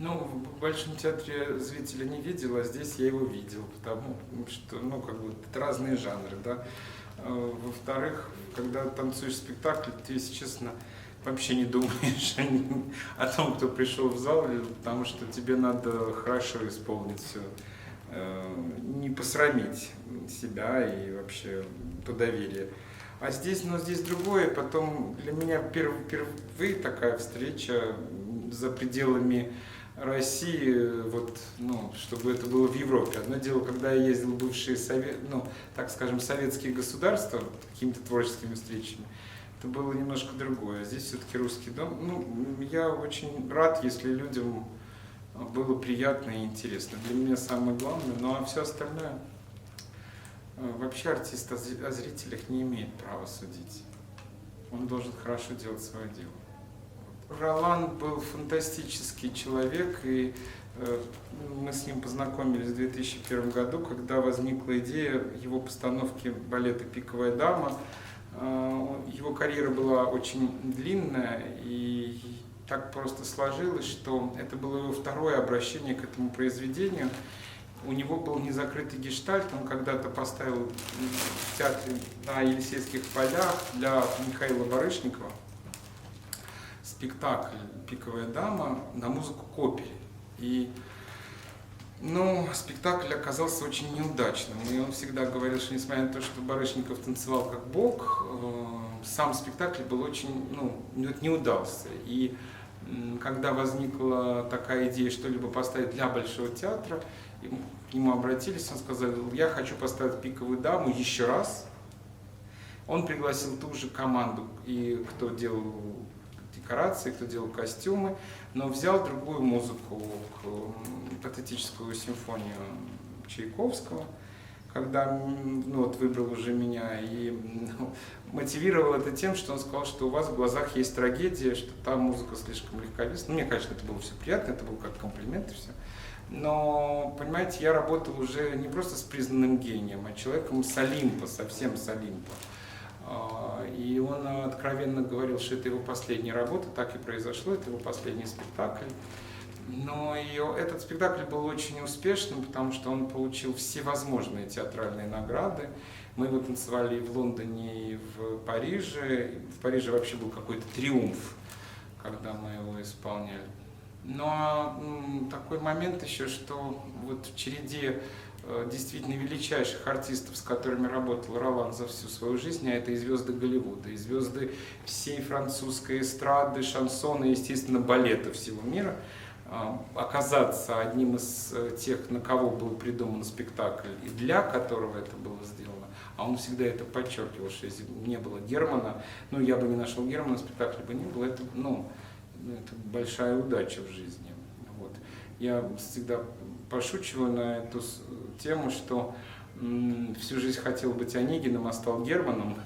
Ну, в Большом театре зрителя не видел, а здесь я его видел, потому что, ну, как бы, это разные жанры, да. Во-вторых, когда танцуешь спектакль, ты, если честно, вообще не думаешь о том, кто пришел в зал, потому что тебе надо хорошо исполнить все, не посрамить себя и вообще то доверие. А здесь, ну, здесь другое. Потом для меня впервые такая встреча за пределами России, вот, ну, чтобы это было в Европе. Одно дело, когда я ездил в бывшие ну, так скажем, советские государства какими-то творческими встречами, это было немножко другое. Здесь все-таки русский дом. Ну, я очень рад, если людям было приятно и интересно. Для меня самое главное. Ну а все остальное, вообще артист о зрителях не имеет права судить. Он должен хорошо делать свое дело. Ролан был фантастический человек, и мы с ним познакомились в 2001 году, когда возникла идея его постановки балета «Пиковая дама». Его карьера была очень длинная, и так просто сложилось, что это было его второе обращение к этому произведению. У него был незакрытый гештальт, он когда-то поставил в театре на Елисейских полях для Михаила Барышникова спектакль «Пиковая дама» на музыку Копель. И, ну, спектакль оказался очень неудачным. И он всегда говорил, что несмотря на то, что Барышников танцевал как бог, сам спектакль был очень, ну, не удался. И когда возникла такая идея что-либо поставить для Большого театра, к нему обратились, он сказал: я хочу поставить «Пиковую даму» еще раз. Он пригласил ту же команду, и кто делал декорации, кто делал костюмы, но взял другую музыку, патетическую симфонию Чайковского, когда, ну, вот, выбрал уже меня, и, ну, мотивировал это тем, что он сказал, что у вас в глазах есть трагедия, что там музыка слишком легковесна. Ну, мне, конечно, это было все приятно, это был как комплимент и все. Но, понимаете, я работал уже не просто с признанным гением, а человеком с Олимпа, совсем с Олимпа. И он откровенно говорил, что это его последняя работа, так и произошло, это его последний спектакль. Но этот спектакль был очень успешным, потому что он получил всевозможные театральные награды. Мы его танцевали и в Лондоне, и в Париже. В Париже вообще был какой-то триумф, когда мы его исполняли. Но такой момент еще, что вот в череде действительно величайших артистов, с которыми работал Ролан за всю свою жизнь, а это и звезды Голливуда, и звезды всей французской эстрады, шансона и, естественно, балета всего мира, оказаться одним из тех, на кого был придуман спектакль и для которого это было сделано. А он всегда это подчеркивал, что если бы не было Германа, ну, я бы не нашел Германа, спектакля бы не было, это, ну, это большая удача в жизни. Вот. Я всегда пошучиваю на эту тему, что всю жизнь хотел быть Онегиным, а стал Германом.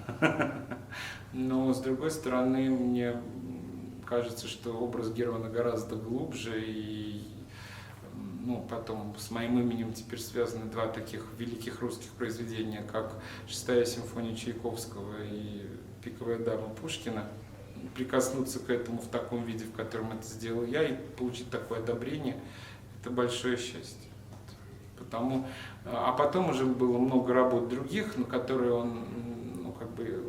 Но, с другой стороны, мне кажется, что образ Германа гораздо глубже, и, ну, потом с моим именем теперь связаны два таких великих русских произведения, как «Шестая симфония» Чайковского и «Пиковая дама» Пушкина. Прикоснуться к этому в таком виде, в котором это сделал я, и получить такое одобрение — это большое счастье. А потом уже было много работ других, на которые он, ну, как бы,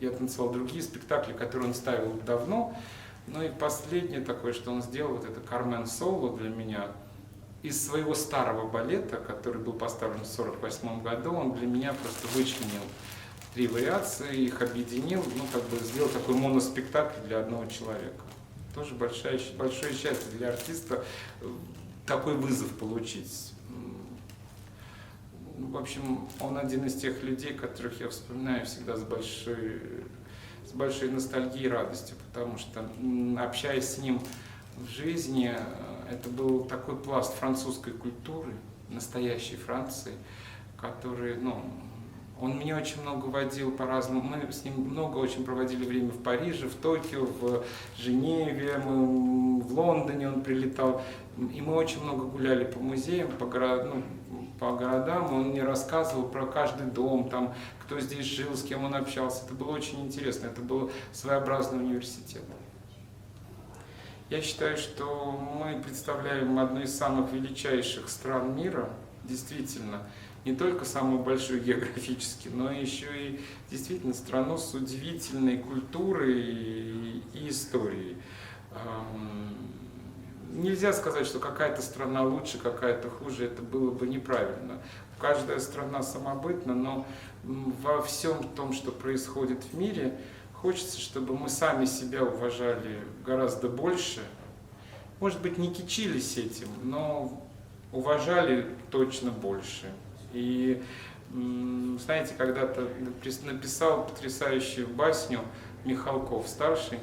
я танцевал другие спектакли, которые он ставил давно. Ну и последнее такое, что он сделал, вот это «Кармен Соло» для меня. Из своего старого балета, который был поставлен в 1948 году, он для меня просто вычленил 3 вариации, их объединил, ну, как бы сделал такой моноспектакль для одного человека. Тоже большое счастье для артиста такой вызов получить. В общем, он один из тех людей, которых я вспоминаю всегда с большой ностальгией и радостью, потому что, общаясь с ним в жизни, это был такой пласт французской культуры, настоящей Франции, который, ну, он меня очень много водил по-разному. Мы с ним много очень проводили время в Париже, в Токио, в Женеве, в Лондоне он прилетал. И мы очень много гуляли по музеям, по городам. Он мне рассказывал про каждый дом, там, кто здесь жил, с кем он общался. Это было очень интересно. Это был своеобразный университет. Я считаю, что мы представляем одну из самых величайших стран мира, действительно, не только самую большую географически, но еще и действительно страну с удивительной культурой и историей. Нельзя сказать, что какая-то страна лучше, какая-то хуже, это было бы неправильно. Каждая страна самобытна, но во всем том, что происходит в мире, хочется, чтобы мы сами себя уважали гораздо больше. Может быть, не кичились этим, но уважали точно больше. И знаете, когда-то написал потрясающую басню Михалков старший,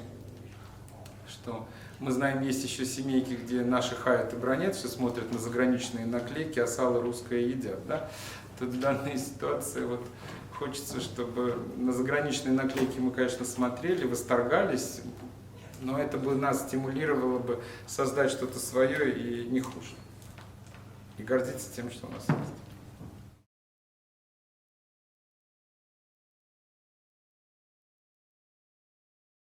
что мы знаем, есть еще семейки, где наши хаят и бронят, все смотрят на заграничные наклейки, а сало русское едят. Да? Тут в данной ситуации вот хочется, чтобы на заграничные наклейки мы, конечно, смотрели, восторгались, но это бы нас стимулировало бы создать что-то свое и не хуже. И гордиться тем, что у нас есть.